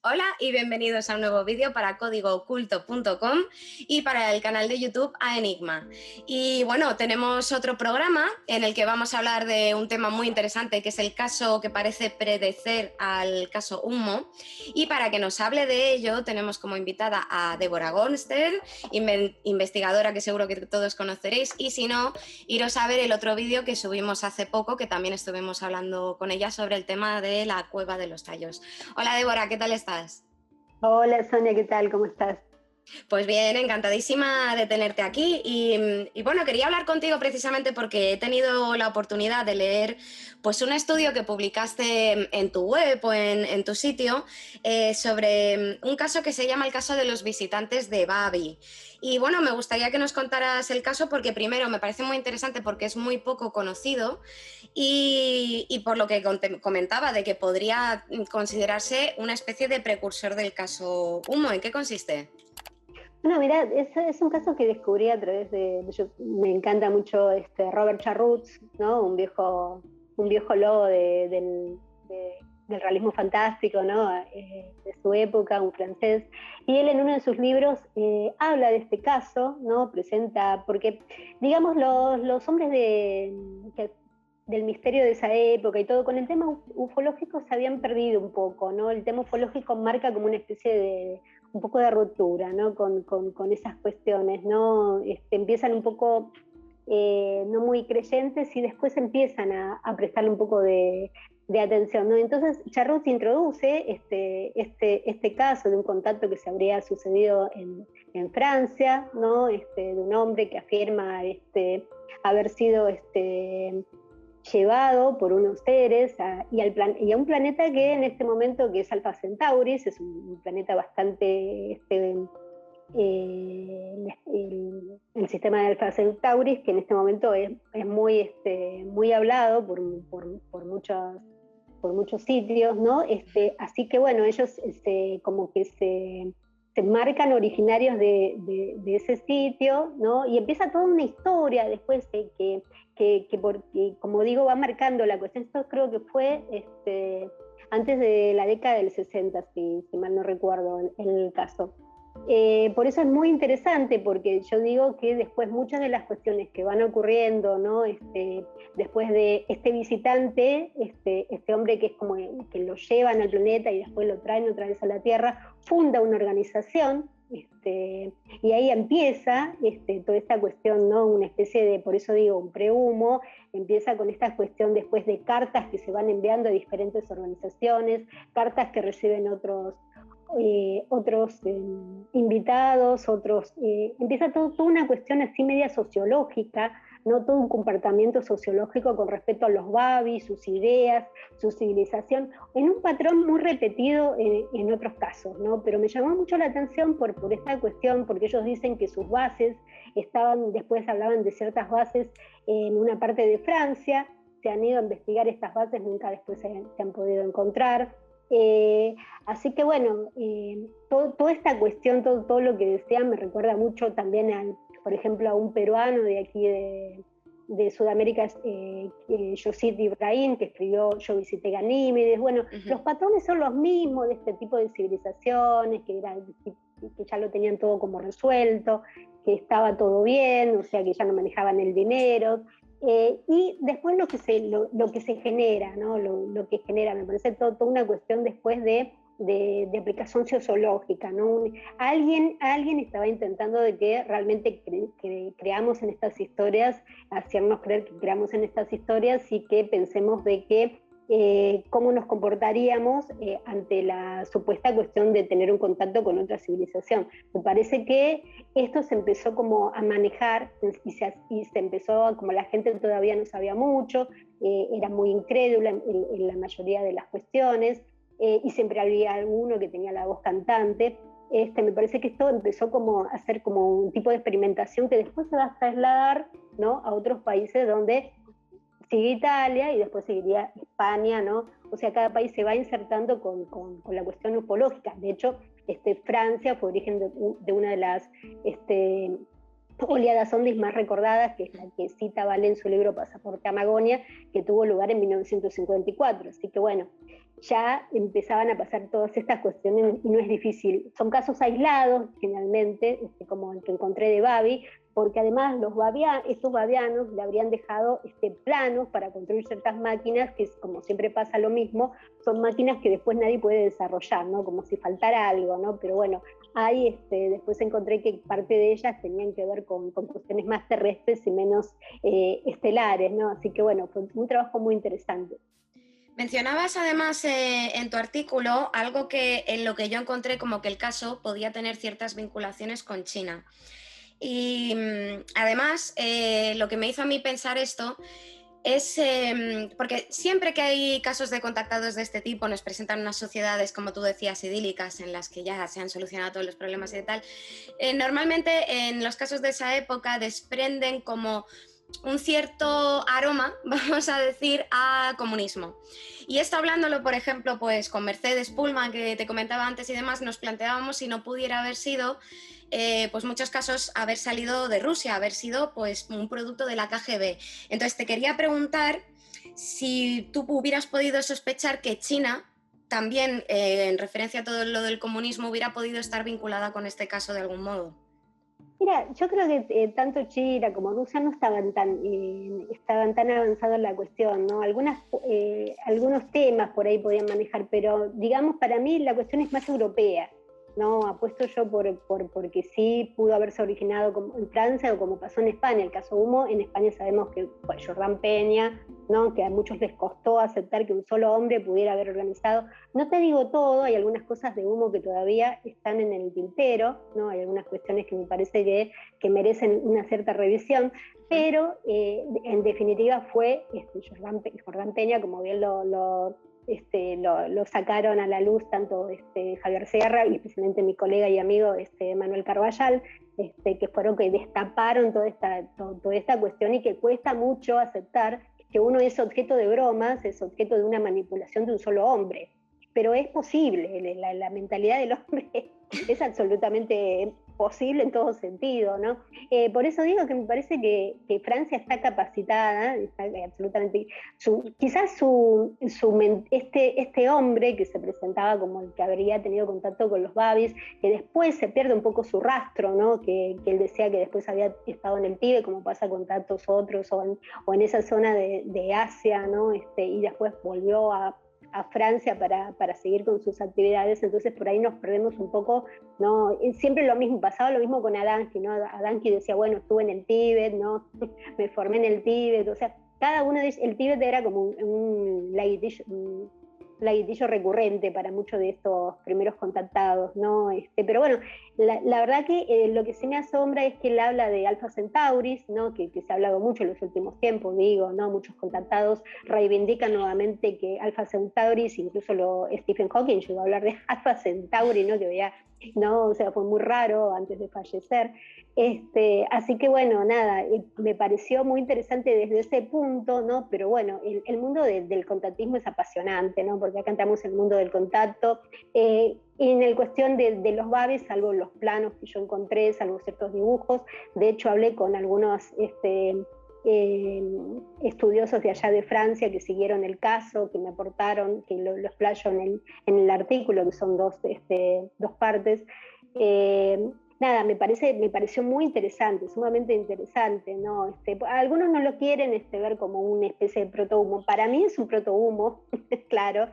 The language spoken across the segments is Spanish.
Hola y bienvenidos a un nuevo vídeo para códigooculto.com y para el canal de YouTube A Enigma. Y bueno, tenemos otro programa en el que vamos a hablar de un tema muy interesante, que es el caso que parece predecer al caso Humo. Y para que nos hable de ello tenemos como invitada a Débora Gonster, investigadora que seguro que todos conoceréis, y si no, iros a ver el otro vídeo que subimos hace poco, que también estuvimos hablando con ella sobre el tema de la Cueva de los Tallos. Hola Débora, ¿qué tal estás? Hola Sonia, ¿qué tal? ¿Cómo estás? Pues bien, encantadísima de tenerte aquí y bueno, quería hablar contigo precisamente porque he tenido la oportunidad de leer pues un estudio que publicaste en tu web o en tu sitio sobre un caso que se llama el caso de los visitantes de Babi. Y bueno, me gustaría que nos contaras el caso porque primero me parece muy interesante porque es muy poco conocido y por lo que comentaba de que podría considerarse una especie de precursor del caso Humo. ¿En qué consiste? Bueno, mira, es un caso que descubrí a través me encanta mucho Robert Charrutz, ¿no? Un viejo lobo del realismo fantástico, ¿no? De su época, un francés. Y él en uno de sus libros habla de este caso, ¿no? Presenta, porque digamos los hombres del misterio de esa época y todo, con el tema ufológico se habían perdido un poco, ¿no? El tema ufológico marca como una especie de un poco de ruptura, ¿no? Con esas cuestiones, ¿no? Empiezan un poco no muy creyentes y después empiezan a prestarle un poco de atención, ¿no? Entonces Charrús introduce este caso de un contacto que se habría sucedido en Francia, ¿no? De un hombre que afirma haber sido llevado por unos seres y a un planeta que en este momento, que es Alpha Centauris, es un planeta bastante, el sistema de Alpha Centauris, que en este momento es muy hablado por muchos sitios, ¿no? Así que bueno, ellos como que se marcan originarios de ese sitio, ¿no? Y empieza toda una historia después porque, como digo, va marcando la cuestión. Esto creo que fue antes de la década del 60, si mal no recuerdo el caso. Por eso es muy interesante, porque yo digo que después muchas de las cuestiones que van ocurriendo, ¿no? Después de este visitante, este hombre que es como que lo llevan al planeta y después lo traen otra vez a la Tierra, funda una organización, y ahí empieza toda esta cuestión, ¿no? Una especie de, por eso digo, un prehumo, empieza con esta cuestión después de cartas que se van enviando a diferentes organizaciones, cartas que reciben otros invitados, empieza toda una cuestión así media sociológica, ¿no? Todo un comportamiento sociológico con respecto a los babis, sus ideas, su civilización, en un patrón muy repetido en otros casos, ¿no? Pero me llamó mucho la atención por esta cuestión, porque ellos dicen que sus bases después hablaban de ciertas bases en una parte de Francia, se han ido a investigar estas bases, nunca después se han podido encontrar. Así que bueno, toda esta cuestión, todo lo que decían me recuerda mucho también, por ejemplo, a un peruano de aquí de Sudamérica, Yosit Ibrahim, que escribió Yo visité Ganímedes. Bueno, los patrones son los mismos de este tipo de civilizaciones, que ya lo tenían todo como resuelto, que estaba todo bien, o sea, que ya no manejaban el dinero. Y después lo que se genera, ¿no? Lo que genera, me parece toda una cuestión después de aplicación sociológica, ¿no? Alguien estaba intentando de que realmente creamos en estas historias, hacernos creer que creamos en estas historias y que pensemos de que cómo nos comportaríamos ante la supuesta cuestión de tener un contacto con otra civilización. Me parece que esto se empezó como a manejar y se empezó, como la gente todavía no sabía mucho, era muy incrédula en la mayoría de las cuestiones, y siempre había alguno que tenía la voz cantante. Me parece que esto empezó como a ser como un tipo de experimentación que después se va a trasladar, ¿no? A otros países donde sigue Italia y después seguiría España, ¿no? O sea, cada país se va insertando con la cuestión ufológica. De hecho, Francia fue origen de una de las oleadas zombies más recordadas, que es la que cita Vale en su libro Pasaporte a Magonia, que tuvo lugar en 1954. Así que bueno, ya empezaban a pasar todas estas cuestiones y no es difícil. Son casos aislados, generalmente, como el que encontré de Babi, porque además estos bavianos le habrían dejado planos para construir ciertas máquinas, que como siempre pasa lo mismo, son máquinas que después nadie puede desarrollar, ¿no? Como si faltara algo, ¿no? Pero bueno, ahí después encontré que parte de ellas tenían que ver con cuestiones más terrestres y menos estelares, ¿no? Así que bueno, fue un trabajo muy interesante. Mencionabas además en tu artículo algo que en lo que yo encontré como que el caso podía tener ciertas vinculaciones con China. Y además lo que me hizo a mí pensar esto es porque siempre que hay casos de contactados de este tipo nos presentan unas sociedades, como tú decías, idílicas, en las que ya se han solucionado todos los problemas y tal. Normalmente en los casos de esa época desprenden como un cierto aroma, vamos a decir, a comunismo. Y esto hablándolo, por ejemplo, pues con Mercedes Pullman, que te comentaba antes y demás, nos planteábamos si no pudiera haber sido, pues muchos casos, haber salido de Rusia, haber sido pues un producto de la KGB. Entonces te quería preguntar si tú hubieras podido sospechar que China también, en referencia a todo lo del comunismo, hubiera podido estar vinculada con este caso de algún modo. Mira, yo creo que tanto China como Rusia no estaban tan avanzados en la cuestión, ¿no? Algunos temas por ahí podían manejar, pero digamos, para mí la cuestión es más europea, ¿no? Apuesto yo porque sí pudo haberse originado como en Francia o como pasó en España. El caso Humo, en España sabemos que fue Jordán Peña, ¿no? Que a muchos les costó aceptar que un solo hombre pudiera haber organizado. No te digo todo, hay algunas cosas de Humo que todavía están en el tintero, ¿no? Hay algunas cuestiones que me parece que merecen una cierta revisión, pero en definitiva fue Jordán Peña, como bien lo sacaron a la luz tanto Javier Sierra y especialmente mi colega y amigo Manuel Carballal, que fueron que destaparon toda esta cuestión y que cuesta mucho aceptar que uno es objeto de bromas, es objeto de una manipulación de un solo hombre. Pero es posible, la mentalidad del hombre es absolutamente posible en todo sentido, ¿no? Por eso digo que me parece que Francia está capacitada, está absolutamente, quizás este hombre que se presentaba como el que habría tenido contacto con los babis, que después se pierde un poco su rastro, ¿no? Que él decía que después había estado en el Tíbet, como pasa con tantos otros, o en esa zona de Asia, ¿no? Y después volvió a Francia para seguir con sus actividades, entonces por ahí nos perdemos un poco, ¿no? Siempre lo mismo, pasaba lo mismo con Adamski, ¿no? Adamski decía, bueno, estuve en el Tíbet, ¿no? Me formé en el Tíbet, o sea, cada uno de ellos, el Tíbet era como un laguitillo recurrente para muchos de estos primeros contactados, ¿no? Pero bueno, la verdad que lo que sí me asombra es que él habla de Alpha Centauris, ¿no? Que se ha hablado mucho en los últimos tiempos, digo, ¿no? Muchos contactados reivindican nuevamente que Alpha Centauris, incluso Stephen Hawking llegó a hablar de Alpha Centauri, ¿no? Que veía, ¿no? O sea, fue muy raro antes de fallecer. Así que bueno, nada, me pareció muy interesante desde ese punto, ¿no? Pero bueno, el mundo del contactismo es apasionante, ¿no? Porque acá estamos en el mundo del contacto. Y en la cuestión de los babis, salvo los planos que yo encontré, salvo ciertos dibujos, de hecho hablé con algunos estudiosos de allá de Francia que siguieron el caso, que me aportaron, que lo explayo en el artículo, que son dos partes. Nada, me pareció muy interesante, sumamente interesante, ¿no? Algunos no lo quieren ver como una especie de protohumo. Para mí es un protohumo, claro,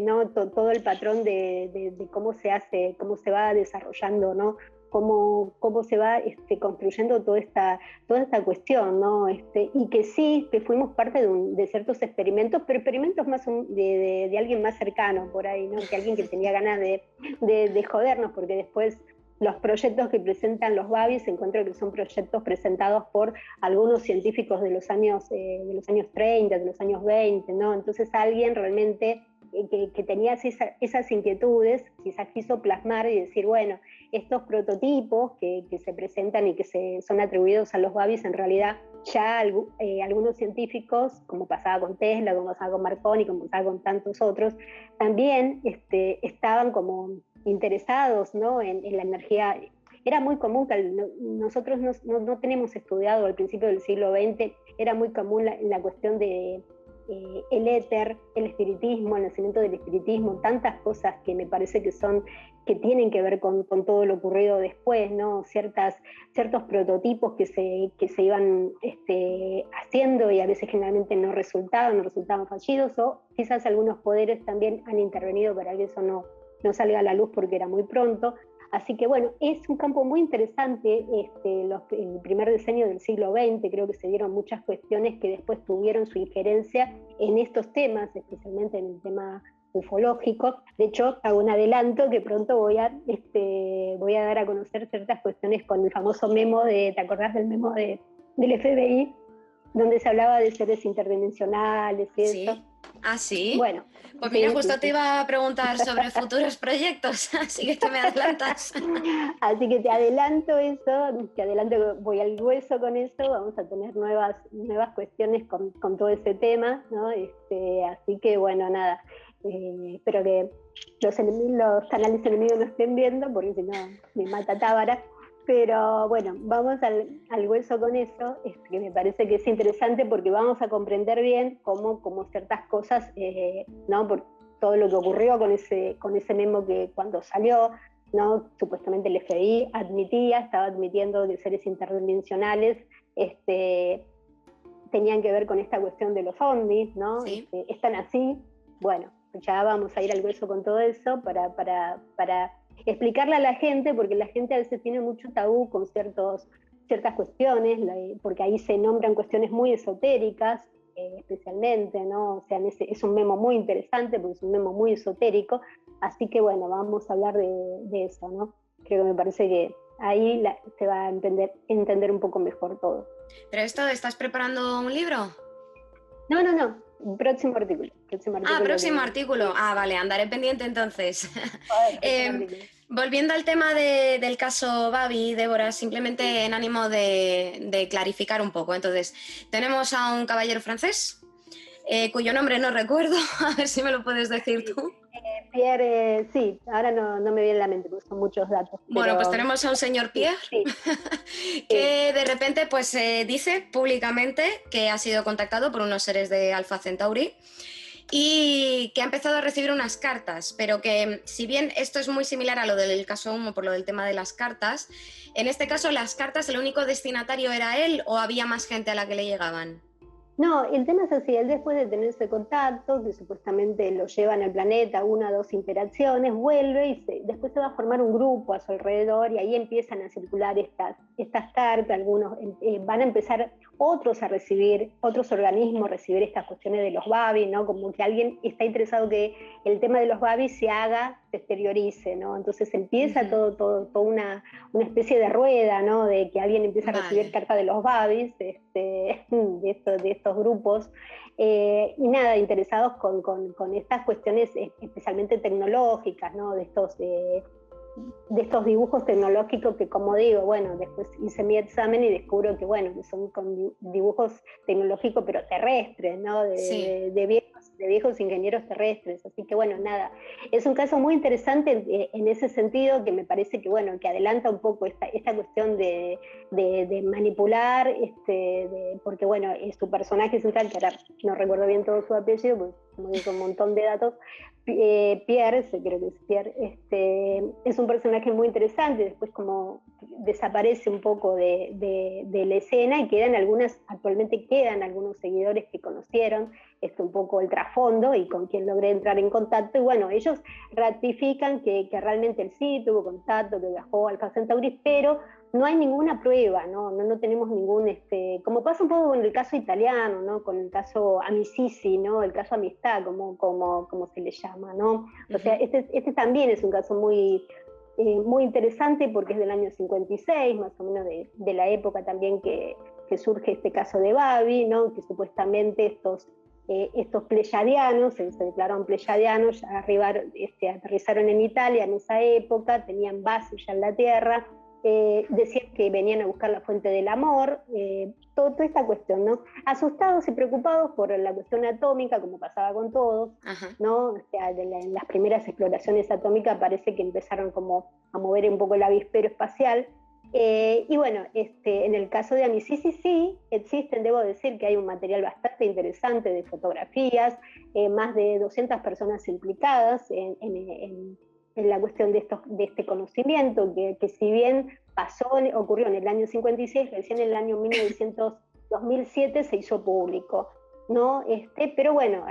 ¿no? Todo el patrón de cómo se hace, cómo se va desarrollando, ¿no? Cómo se va construyendo toda esta cuestión, ¿no? Y que sí, que fuimos parte de ciertos experimentos, pero experimentos más de alguien más cercano por ahí, ¿no? Que alguien que tenía ganas de jodernos, porque después los proyectos que presentan los babis encuentro que son proyectos presentados por algunos científicos de los años 30, de los años 20, ¿no? Entonces alguien realmente que tenía esas inquietudes, quizás quiso plasmar y decir, bueno, estos prototipos que se presentan y que son atribuidos a los babis, en realidad ya algunos científicos, como pasaba con Tesla, como pasaba con Marconi, como pasaba con tantos otros, también estaban como interesados, ¿no? en la energía. Era muy común que nosotros no tenemos estudiado al principio del siglo XX, era muy común la cuestión de el éter, el espiritismo, el nacimiento del espiritismo, tantas cosas que me parece que tienen que ver con todo lo ocurrido después, ¿no? Ciertos prototipos que se iban haciendo y a veces generalmente no resultaban fallidos, o quizás algunos poderes también han intervenido para que eso no salga a la luz porque era muy pronto. Así que bueno, es un campo muy interesante, el primer diseño del siglo XX, creo que se dieron muchas cuestiones que después tuvieron su injerencia en estos temas, especialmente en el tema ufológico. De hecho, hago un adelanto que pronto voy a dar a conocer ciertas cuestiones con el famoso memo ¿te acordás del memo del FBI? Donde se hablaba de seres interdimensionales y ¿Sí? eso. ¿Ah, sí? Bueno, Pues mira, justo sí. te iba a preguntar sobre futuros proyectos, así que te me adelantas. Así que te adelanto voy al hueso con eso, vamos a tener nuevas cuestiones con todo ese tema, ¿no? Así que bueno, nada, espero que los canales enemigos no estén viendo, porque si no me mata Tábara. Pero bueno, vamos al hueso con eso, que me parece que es interesante porque vamos a comprender bien cómo ciertas cosas, ¿no? Por todo lo que ocurrió con ese memo que cuando salió, ¿no? Supuestamente el FBI estaba admitiendo que seres interdimensionales tenían que ver con esta cuestión de los ovnis, ¿no? Sí. Están así, bueno, ya vamos a ir al hueso con todo eso para explicarle a la gente, porque la gente a veces tiene mucho tabú con ciertas cuestiones, porque ahí se nombran cuestiones muy esotéricas, especialmente, ¿no? O sea, es un memo muy interesante, porque es un memo muy esotérico, así que bueno, vamos a hablar de eso, ¿no? Creo que me parece que ahí se va a entender un poco mejor todo. ¿Pero estás preparando un libro? No, próximo artículo. Próximo artículo. Vale, andaré pendiente entonces. Volviendo al tema del caso Babi, Débora, simplemente en ánimo de clarificar un poco. Entonces, tenemos a un caballero francés, cuyo nombre no recuerdo, a ver si me lo puedes decir tú. Pierre, sí, ahora no me viene a la mente porque son muchos datos. Bueno, pues tenemos a un señor Pierre, sí. que de repente pues dice públicamente que ha sido contactado por unos seres de Alpha Centauri y que ha empezado a recibir unas cartas, pero que si bien esto es muy similar a lo del caso Humo por lo del tema de las cartas, en este caso las cartas, ¿el único destinatario era él o había más gente a la que le llegaban? No, el tema es así, él después de tener ese contacto, que supuestamente lo llevan al planeta, 1 o 2 interacciones, vuelve y después se va a formar un grupo a su alrededor y ahí empiezan a circular estas cartas, algunos van a empezar otros organismos a recibir estas cuestiones de los Babi, ¿no? Como que alguien está interesado que el tema de los Babi se exteriorice, ¿no? Entonces empieza toda una especie de rueda, ¿no? De que alguien empieza a recibir cartas de los Babis, de estos grupos, y nada, interesados con estas cuestiones especialmente tecnológicas, ¿no? De estos dibujos tecnológicos que, como digo, bueno, después hice mi examen y descubro que, bueno, que son con dibujos tecnológicos pero terrestres, ¿no? De viejos ingenieros terrestres, así que bueno, nada, es un caso muy interesante en ese sentido, que me parece que, bueno, que adelanta un poco esta cuestión de manipular, porque bueno, su personaje central, que ahora no recuerdo bien todo su apellido, pues como digo, un montón de datos, Pierre, creo que es Pierre, es un personaje muy interesante, después como desaparece un poco de la escena y actualmente quedan algunos seguidores que conocieron un poco el trasfondo y con quien logré entrar en contacto, y bueno, ellos ratifican que realmente él sí tuvo contacto, que viajó al Alpha Centauri, pero no hay ninguna prueba, no tenemos ningún, como pasa un poco con el caso italiano, ¿no? Con el caso Amici, ¿no? El caso Amistad, como se le llama, ¿no? O sea, este también es un caso muy interesante porque es del año 56, más o menos de la época también que surge este caso de Babi, ¿no? Que supuestamente estos pleyadianos, se declararon pleyadianos, aterrizaron en Italia en esa época, tenían base ya en la Tierra, decían que venían a buscar la fuente del amor, toda esta cuestión, ¿no? Asustados y preocupados por la cuestión atómica, como pasaba con todos, ¿no? O sea, en las primeras exploraciones atómicas parece que empezaron como a mover un poco el avispero espacial, Y bueno, en el caso de Amisis sí existen, debo decir que hay un material bastante interesante de fotografías, más de 200 personas implicadas en la cuestión de este conocimiento, que si bien ocurrió en el año 56, recién en el año 2007 se hizo público, ¿no? Pero bueno,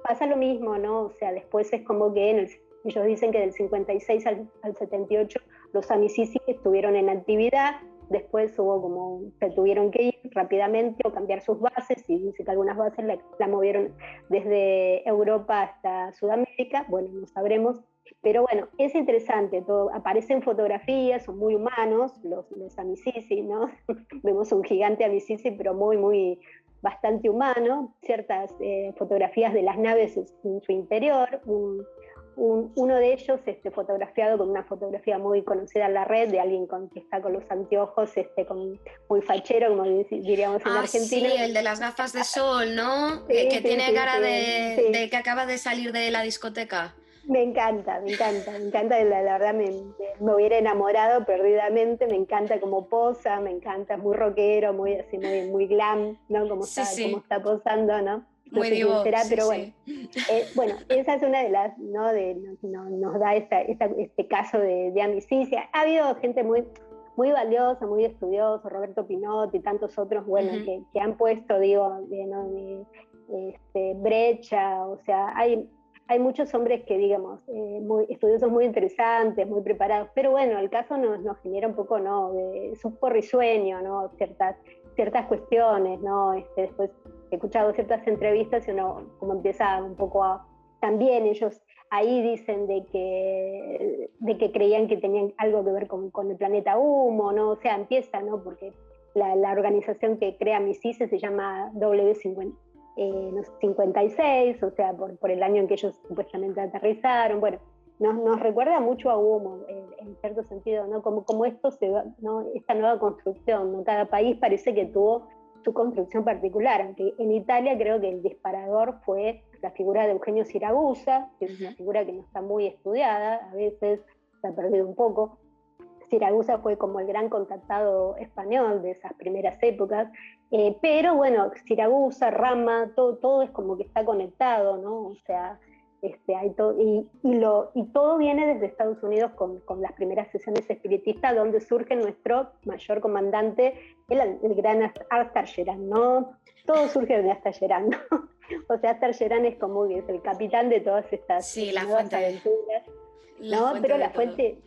pasa lo mismo, ¿no? O sea, después es como que ellos dicen que del 56 al 78 los Amisis estuvieron en actividad, después se tuvieron que ir rápidamente o cambiar sus bases, y dice que algunas bases la movieron desde Europa hasta Sudamérica, bueno, no sabremos, pero bueno, es interesante, aparecen fotografías, son muy humanos los Amisis, ¿no? Vemos un gigante Amisis, pero bastante humano, ciertas fotografías de las naves en su interior, uno de ellos fotografiado con una fotografía muy conocida en la red de alguien que está con los anteojos muy fachero, como diríamos en Argentina. Sí, el de las gafas de sol, ¿no? Sí, que tiene cara sí. de que acaba de salir de la discoteca. Me encanta, la verdad me hubiera enamorado perdidamente, me encanta cómo posa, me encanta, es muy rockero, muy glam, ¿no? Como está posando, ¿no? No muy sé divo, quién será, sí, pero sí. bueno, esa es una de las, ¿no? Nos da este caso de amicicia. Ha habido gente muy valiosa, muy estudiosa, Roberto Pinotti y tantos otros, bueno, que han puesto, digo, brecha, o sea, hay muchos hombres que, digamos, muy estudiosos, muy interesantes, muy preparados, pero bueno, el caso nos genera un poco, ¿no? Es un poco risueño, ¿no? Ciertas cuestiones, ¿no? Después he escuchado ciertas entrevistas y uno como empieza un poco también ellos ahí dicen de que creían que tenían algo que ver con el planeta Humo, ¿no? O sea, empieza, ¿no? Porque la organización que crea Amisis se llama W56, o sea, por el año en que ellos supuestamente aterrizaron. Bueno, nos recuerda mucho a Humo, en cierto sentido, ¿no? Como esto ¿no? Esta nueva construcción, ¿no? Cada país parece que tuvo su construcción particular, aunque en Italia creo que el disparador fue la figura de Eugenio Siragusa, que es una figura que no está muy estudiada, a veces se ha perdido un poco. Siragusa fue como el gran contactado español de esas primeras épocas, pero bueno, Siragusa, Rama, todo es como que está conectado, ¿no? O sea, hay y todo viene desde Estados Unidos con las primeras sesiones espiritistas, donde surge nuestro mayor comandante, el gran Arthur Geran, ¿no? Todo surge de Arthur Geran, ¿no? O sea, Arthur Geran es como es el capitán de todas estas nuevas aventuras, ¿no? Pero la fuente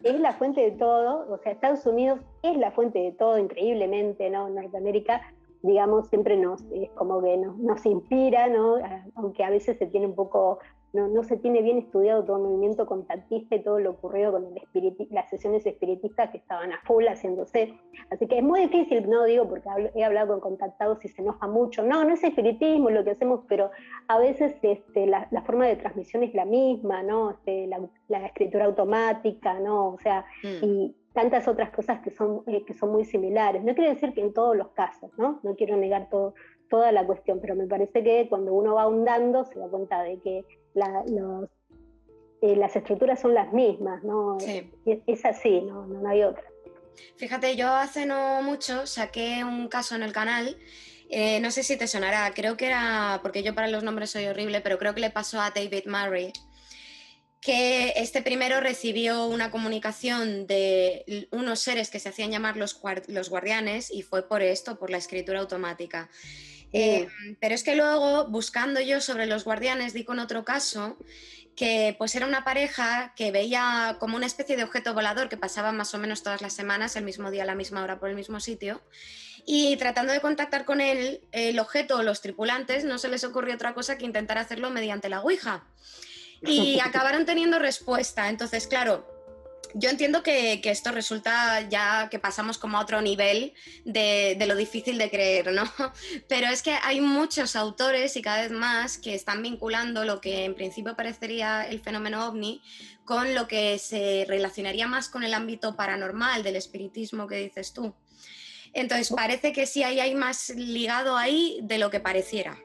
es la fuente de todo, o sea, Estados Unidos es la fuente de todo, increíblemente, ¿no? Norteamérica, digamos, siempre es como que nos inspira, ¿no? Aunque a veces se tiene un poco, no se tiene bien estudiado todo el movimiento contactista y todo lo ocurrido con las sesiones espiritistas que estaban a full haciéndose. Así que es muy difícil, no digo porque he hablado con contactados y se enoja mucho, no es espiritismo lo que hacemos, pero a veces la forma de transmisión es la misma, ¿no? La escritura automática, ¿no? O sea, y tantas otras cosas que son muy similares. No quiere decir que en todos los casos, ¿no? No quiero negar toda la cuestión, pero me parece que cuando uno va ahondando se da cuenta de que las estructuras son las mismas, ¿no? Sí. Es así, no hay otra. Fíjate, yo hace no mucho saqué un caso en el canal, no sé si te sonará, creo que era, porque yo para los nombres soy horrible, pero creo que le pasó a David Murray, que este primero recibió una comunicación de unos seres que se hacían llamar los guardianes, y fue por esto, por la escritura automática. Pero es que luego, buscando yo sobre los guardianes, di con otro caso que pues era una pareja que veía como una especie de objeto volador que pasaba más o menos todas las semanas, el mismo día, a la misma hora, por el mismo sitio, y tratando de contactar con él, el objeto o los tripulantes no se les ocurrió otra cosa que intentar hacerlo mediante la Ouija. Y acabaron teniendo respuesta. Entonces, claro, yo entiendo que esto resulta ya que pasamos como a otro nivel de lo difícil de creer, ¿no? Pero es que hay muchos autores y cada vez más que están vinculando lo que en principio parecería el fenómeno ovni con lo que se relacionaría más con el ámbito paranormal del espiritismo que dices tú. Entonces parece que sí hay más ligado ahí de lo que pareciera.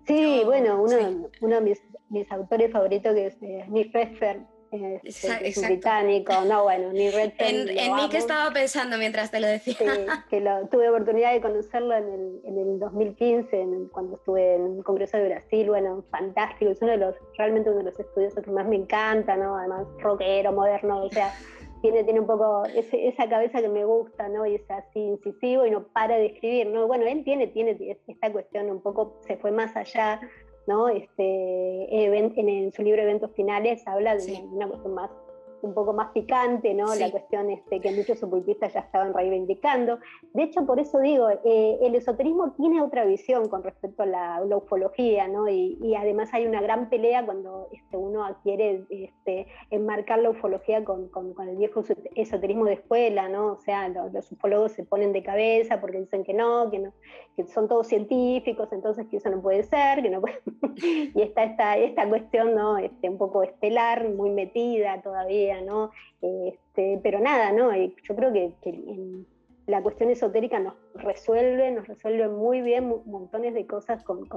Sí, bueno, uno de mis autores favoritos, que es Nick Redfern, que es un Exacto. británico, no, bueno, ni Redfern, En mí que estaba pensando mientras te lo decía. Sí, que tuve oportunidad de conocerlo en el 2015, cuando estuve en un congreso de Brasil, bueno, fantástico, es realmente uno de los estudiosos que más me encanta, ¿no? Además, rockero, moderno, o sea, tiene un poco esa cabeza que me gusta, ¿no? Y es así incisivo y no para de escribir, ¿no? Bueno, él tiene esta cuestión un poco, se fue más allá, ¿no? En su libro Eventos Finales habla de Sí. una cuestión un poco más picante, ¿no? Sí. La cuestión que muchos ocultistas ya estaban reivindicando. De hecho, por eso digo, el esoterismo tiene otra visión con respecto a la ufología, ¿no? Y además hay una gran pelea cuando uno adquiere enmarcar la ufología con el viejo esoterismo de escuela, ¿no? O sea, los ufólogos se ponen de cabeza porque dicen que no, que son todos científicos, entonces que eso no puede ser, que no puede... y está esta cuestión, ¿no? Un poco estelar, muy metida todavía, ¿no? Pero nada, ¿no? Yo creo que la cuestión esotérica nos resuelve muy bien montones de cosas con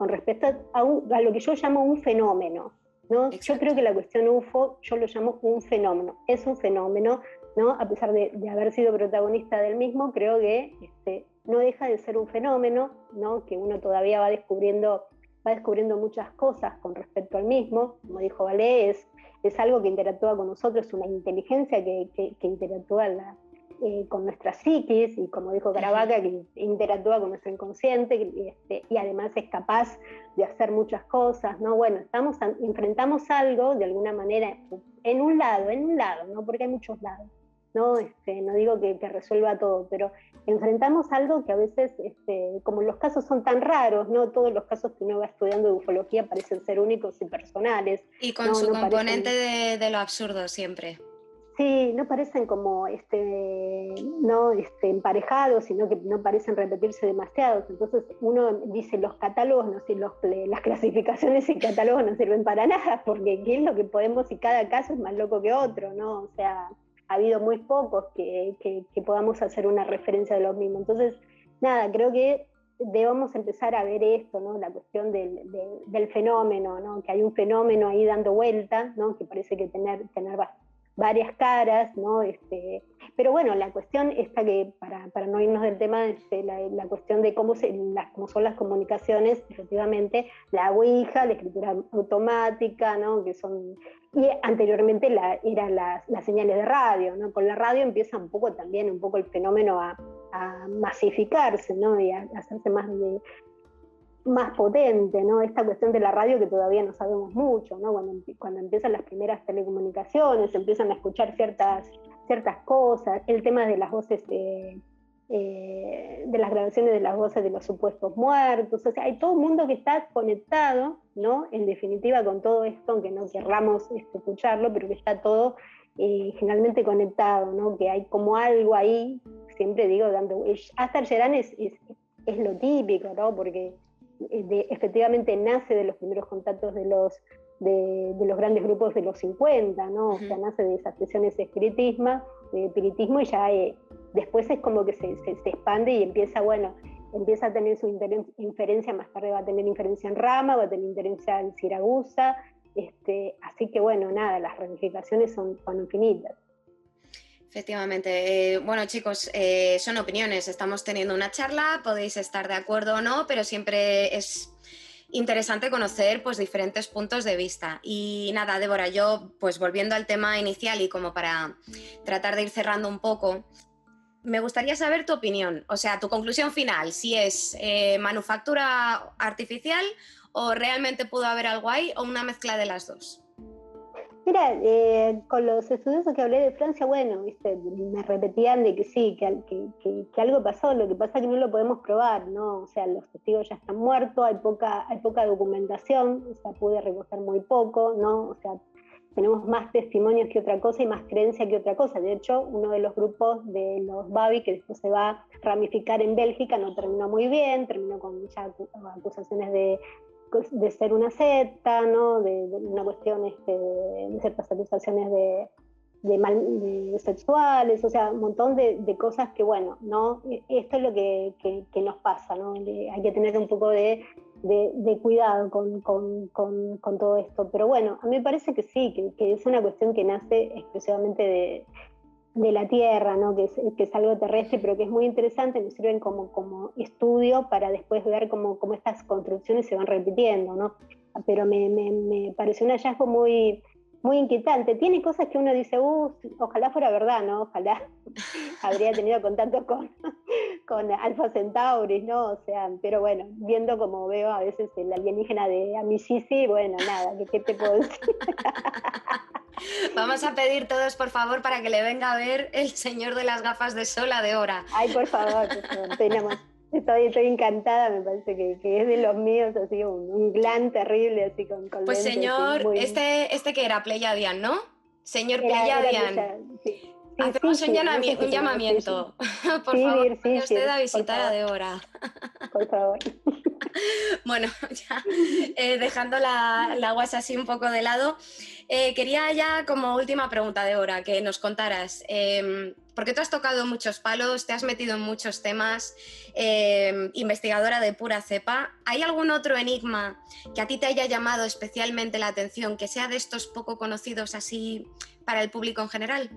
respecto a lo que yo llamo un fenómeno, ¿no? Yo creo que la cuestión UFO, yo lo llamo un fenómeno, es un fenómeno, ¿no? A pesar de haber sido protagonista del mismo, creo que no deja de ser un fenómeno, ¿no? Que uno todavía va descubriendo muchas cosas con respecto al mismo, como dijo Valé, es algo que interactúa con nosotros, es una inteligencia que interactúa con nuestra psiquis, y como dijo Caravaca, que interactúa con nuestro inconsciente, y además es capaz de hacer muchas cosas, ¿no? Bueno, enfrentamos algo, de alguna manera, en un lado, ¿no? Porque hay muchos lados, ¿no? No digo que resuelva todo, pero enfrentamos algo que a veces, como los casos son tan raros, ¿no? Todos los casos que uno va estudiando de ufología parecen ser únicos y personales. Y con ¿no? su No componente parecen, de lo absurdo siempre. sí, no parecen como no emparejados, sino que no parecen repetirse demasiados. Entonces uno dice, los catálogos no sirven, las clasificaciones y catálogos no sirven para nada, porque qué es lo que podemos, y cada caso es más loco que otro, ¿no? O sea, ha habido muy pocos que podamos hacer una referencia de los mismos. Entonces, nada, creo que debemos empezar a ver esto, ¿no? La cuestión del fenómeno, ¿no? Que hay un fenómeno ahí dando vuelta, ¿no? Que parece que tener varias caras, ¿no? Pero bueno, la cuestión está que, para no irnos del tema, la cuestión de cómo son las comunicaciones, efectivamente, la Ouija, la escritura automática, ¿no? Que son... Y anteriormente eran las señales de radio, ¿no? Con la radio empieza un poco el fenómeno a masificarse, ¿no? Y a hacerse más potente, ¿no? Esta cuestión de la radio que todavía no sabemos mucho, ¿no? Cuando empiezan las primeras telecomunicaciones, empiezan a escuchar ciertas cosas, el tema de las voces, de las grabaciones de las voces de los supuestos muertos, o sea, hay todo un mundo que está conectado, ¿no? En definitiva, con todo esto, aunque no querramos escucharlo, pero que está todo generalmente conectado, ¿no? Que hay como algo ahí, siempre digo, hasta Gerán es lo típico, ¿no? Porque efectivamente nace de los primeros contactos de los grandes grupos de los 50, ¿no? O sea, nace de esas sesiones de espiritismo, y ya después es como que se expande y empieza a tener su inferencia, más tarde va a tener inferencia en Rama, va a tener inferencia en Siragusa, así que bueno, nada, las ramificaciones son infinitas. Efectivamente. Bueno, chicos, son opiniones. Estamos teniendo una charla, podéis estar de acuerdo o no, pero siempre es interesante conocer pues diferentes puntos de vista. Y nada, Débora, yo pues volviendo al tema inicial y como para tratar de ir cerrando un poco, me gustaría saber tu opinión, o sea, tu conclusión final, si es manufactura artificial o realmente pudo haber algo ahí o una mezcla de las dos. Mira, con los estudiosos que hablé de Francia, bueno, ¿viste? Me repetían de que sí, que algo pasó, lo que pasa es que no lo podemos probar, ¿no? O sea, los testigos ya están muertos, hay poca documentación, o sea, pude recoger muy poco, ¿no? O sea, tenemos más testimonios que otra cosa y más creencia que otra cosa. De hecho, uno de los grupos de los Babi, que después se va a ramificar en Bélgica, no terminó muy bien, terminó con ya acusaciones de ser una secta, ¿no? De una cuestión, de ciertas acusaciones de sexuales, o sea, un montón de cosas que, bueno, ¿no? Esto es lo que nos pasa, ¿no? Hay que tener un poco de de cuidado con todo esto. Pero bueno, a mí me parece que sí, que es una cuestión que nace exclusivamente de la Tierra, ¿no? Que es algo terrestre, pero que es muy interesante, me sirven como estudio para después ver cómo estas construcciones se van repitiendo, ¿no? Pero me pareció un hallazgo muy inquietante. Tiene cosas que uno dice, ojalá fuera verdad, ¿no? Ojalá habría tenido contacto con Alpha Centauris, ¿no? O sea, pero bueno, viendo como veo a veces el alienígena de Amisisi, bueno, nada, ¿qué te puedo decir? Vamos a pedir todos, por favor, para que le venga a ver el señor de las gafas de sol a Débora. Ay, por favor, estoy encantada, me parece que es de los míos, así un glam terrible, así con Pues lentes. señor, Muy, este que era Pleiadian, ¿no? Señor era Pleiadian, sí. hacemos un No sé si se llama llamamiento. Por favor, Sibir, vaya usted Sibir, a visitar a Débora. por favor. Bueno, ya dejando la guasa así un poco de lado, quería ya como última pregunta, Débora, que nos contaras, porque tú has tocado muchos palos, te has metido en muchos temas, investigadora de pura cepa. ¿Hay algún otro enigma que a ti te haya llamado especialmente la atención, que sea de estos poco conocidos así para el público en general?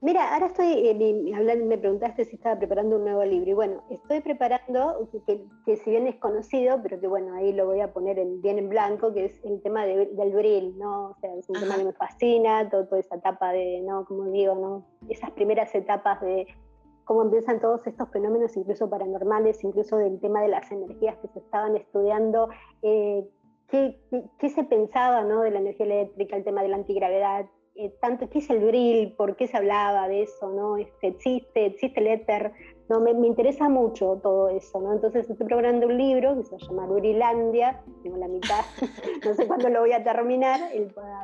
Mira, ahora hablando, me preguntaste si estaba preparando un nuevo libro, y bueno, estoy preparando, que si bien es conocido, pero que bueno, ahí lo voy a poner bien en blanco, que es el tema del Brill, ¿no? O sea, es un tema que me fascina, toda esa etapa de, ¿no? Como digo, ¿no? Esas primeras etapas de cómo empiezan todos estos fenómenos, incluso paranormales, incluso del tema de las energías que se estaban estudiando, qué se pensaba, ¿no? De la energía eléctrica, el tema de la antigravedad, tanto qué es el Brill, por qué se hablaba de eso, ¿no? Existe el éter, ¿no? Me interesa mucho todo eso, ¿no? Entonces estoy preparando un libro que se llama Brillandia, tengo la mitad, no sé cuándo lo voy a terminar,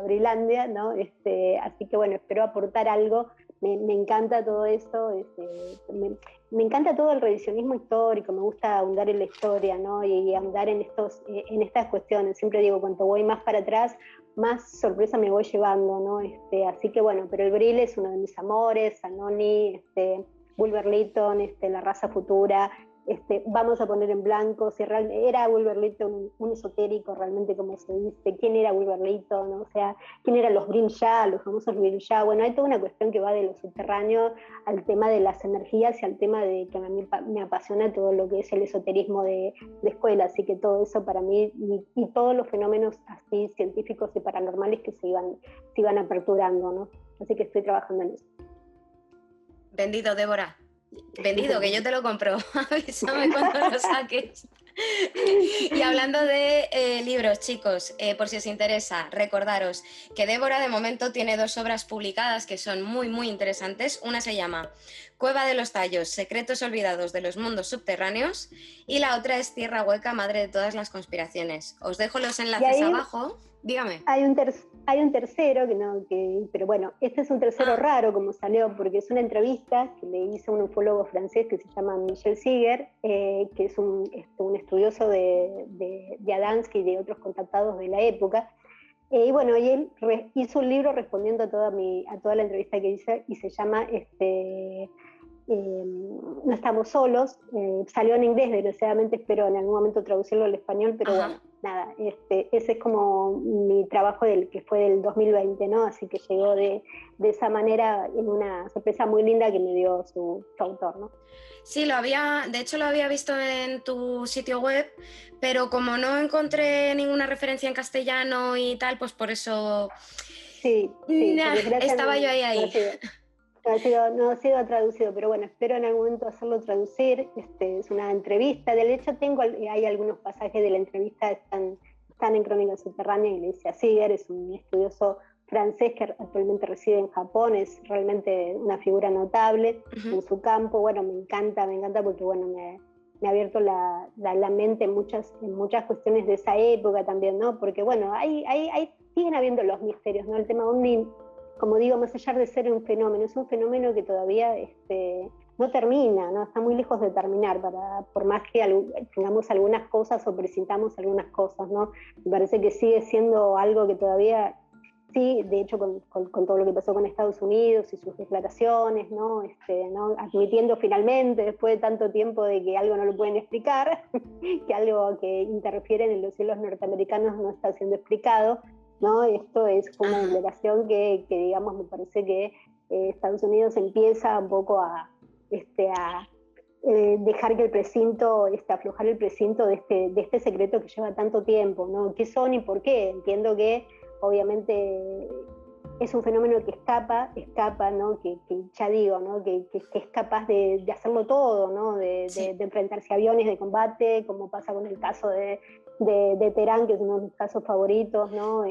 Brillandia, ¿no? Así que bueno, espero aportar algo. Me encanta todo eso, me encanta todo el revisionismo histórico, me gusta ahondar en la historia, ¿no? Y ahondar en estas cuestiones. Siempre digo, cuanto voy más para atrás, más sorpresa me voy llevando, ¿no? Así que bueno, pero el Brill es uno de mis amores, Anoni, Bulwer Lytton, La raza futura, vamos a poner en blanco si era Bulwer Lytton un esotérico realmente, como se dice, quién era Bulwer Lytton, ¿no? O sea, quién eran los Grimshaw, los famosos Grimshaw. Bueno, hay toda una cuestión que va de lo subterráneo al tema de las energías y al tema de que a mí me apasiona todo lo que es el esoterismo de escuela, así que todo eso para mí y todos los fenómenos así científicos y paranormales que se iban aperturando, ¿no? Así que estoy trabajando en eso. Vendido, Débora. Vendido, que yo te lo compro. Avísame cuando lo saques. Y hablando de libros, chicos, por si os interesa, recordaros que Débora de momento tiene 2 obras publicadas que son muy, muy interesantes. Una se llama Cueva de los Tallos, secretos olvidados de los mundos subterráneos, y la otra es Tierra Hueca, madre de todas las conspiraciones. Os dejo los enlaces abajo. Dígame. Hay un tercero, pero bueno, este es un tercero raro como salió, porque es una entrevista que le hizo un ufólogo francés que se llama Michel Seeger, que es un estudioso de Adamski y de otros contactados de la época. Y bueno, y él hizo un libro respondiendo a toda la entrevista que hice, y se llama No estamos solos. Salió en inglés, desgraciadamente espero en algún momento traducirlo al español, pero bueno, nada, ese es como mi trabajo que fue del 2020, ¿no? Así que llegó de esa manera, en una sorpresa muy linda que me dio su autor, ¿no? Sí, de hecho lo había visto en tu sitio web, pero como no encontré ninguna referencia en castellano y tal, pues por eso sí, estaba yo ahí. No ha sido traducido, pero bueno, espero en algún momento hacerlo traducir. Es una entrevista, de hecho hay algunos pasajes de la entrevista están en Crónica Subterránea, y le dice a Seeger, es un estudioso francés que actualmente reside en Japón, es realmente una figura notable en su campo. Bueno, me encanta porque bueno, me ha abierto la mente en muchas cuestiones de esa época también, ¿no? Porque bueno, siguen habiendo los misterios, ¿no? El tema OVNI, como digo, más allá de ser un fenómeno, es un fenómeno que todavía no termina, ¿no? Está muy lejos de terminar, por más que tengamos algunas cosas o presentamos algunas cosas, ¿no? Me parece que sigue siendo algo que todavía Sí, de hecho, con todo lo que pasó con Estados Unidos y sus declaraciones, ¿no? ¿no? Admitiendo finalmente, después de tanto tiempo de que algo no lo pueden explicar, que algo que interfiere en los cielos norteamericanos no está siendo explicado, ¿no? Esto fue una declaración que, digamos, me parece que Estados Unidos empieza un poco a dejar que el precinto, aflojar el precinto de este secreto que lleva tanto tiempo, ¿no? ¿Qué son y por qué? Entiendo que obviamente es un fenómeno que escapa, ¿no? Que ya digo, ¿no? Que es capaz de hacerlo todo, ¿no? De enfrentarse a aviones de combate, como pasa con el caso de Teherán, que es uno de mis casos favoritos, ¿no?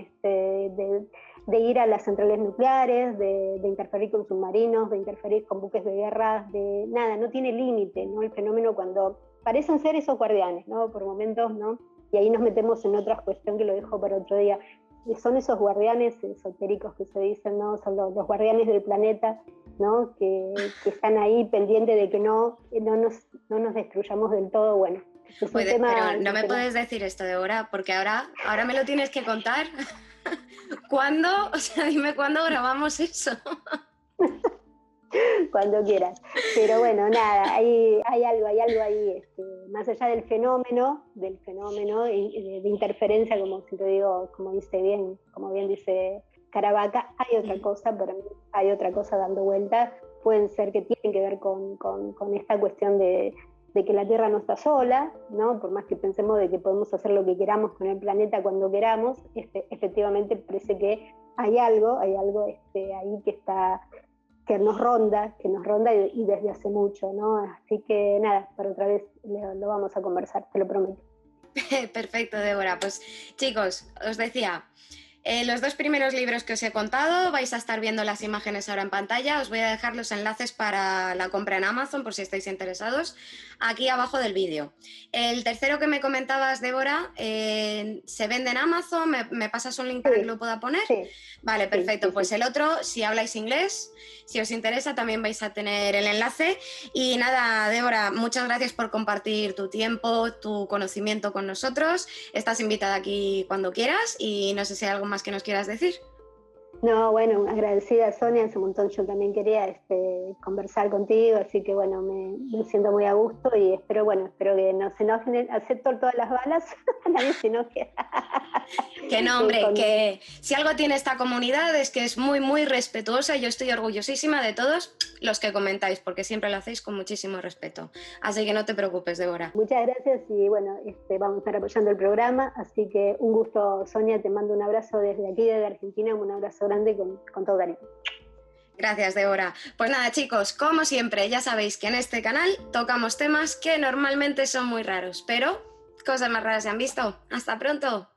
De ir a las centrales nucleares, de interferir con submarinos, de interferir con buques de guerra, nada, no tiene límite, ¿no? El fenómeno cuando parecen ser esos guardianes, ¿no? Por momentos, ¿no? Y ahí nos metemos en otra cuestión que lo dejo para otro día. Son esos guardianes esotéricos que se dicen, ¿no? Son los guardianes del planeta, ¿no? Que están ahí pendientes de que no nos destruyamos del todo. Bueno, es un tema, pero no me puedes decir esto, Débora, porque ahora me lo tienes que contar. ¿Cuándo? O sea, dime cuándo grabamos eso. Cuando quieras. Pero bueno, nada, hay algo ahí, más allá del fenómeno de interferencia, como siempre digo, como bien dice Caravaca, hay otra cosa, para mí hay otra cosa dando vuelta, pueden ser que tienen que ver con esta cuestión de que la Tierra no está sola, ¿no? Por más que pensemos de que podemos hacer lo que queramos con el planeta cuando queramos, efectivamente parece que hay algo ahí que nos ronda y desde hace mucho, ¿no? Así que nada, para otra vez lo vamos a conversar, te lo prometo. Perfecto, Débora. Pues chicos, os decía, los 2 primeros libros que os he contado, vais a estar viendo las imágenes ahora en pantalla, os voy a dejar los enlaces para la compra en Amazon por si estáis interesados, aquí abajo del vídeo. El tercero que me comentabas, Débora, ¿se vende en Amazon? ¿Me pasas un link para que lo pueda poner? Sí. Vale, perfecto. Sí. Pues el otro, si habláis inglés, si os interesa, también vais a tener el enlace. Y nada, Débora, muchas gracias por compartir tu tiempo, tu conocimiento con nosotros. Estás invitada aquí cuando quieras y no sé si hay algo más que nos quieras decir. No, bueno, agradecida Sonia, hace un montón yo también quería conversar contigo, así que bueno, me siento muy a gusto y espero que no se enojen, acepto todas las balas, nadie se enoje. Que no, hombre, que si algo tiene esta comunidad es que es muy, muy respetuosa y yo estoy orgullosísima de todos los que comentáis, porque siempre lo hacéis con muchísimo respeto. Así que no te preocupes, Débora. Muchas gracias y bueno, vamos a estar apoyando el programa, así que un gusto, Sonia, te mando un abrazo desde aquí, desde Argentina, un abrazo grande con todo cariño. Gracias, Débora. Pues nada, chicos, como siempre, ya sabéis que en este canal tocamos temas que normalmente son muy raros, pero cosas más raras se han visto. ¡Hasta pronto!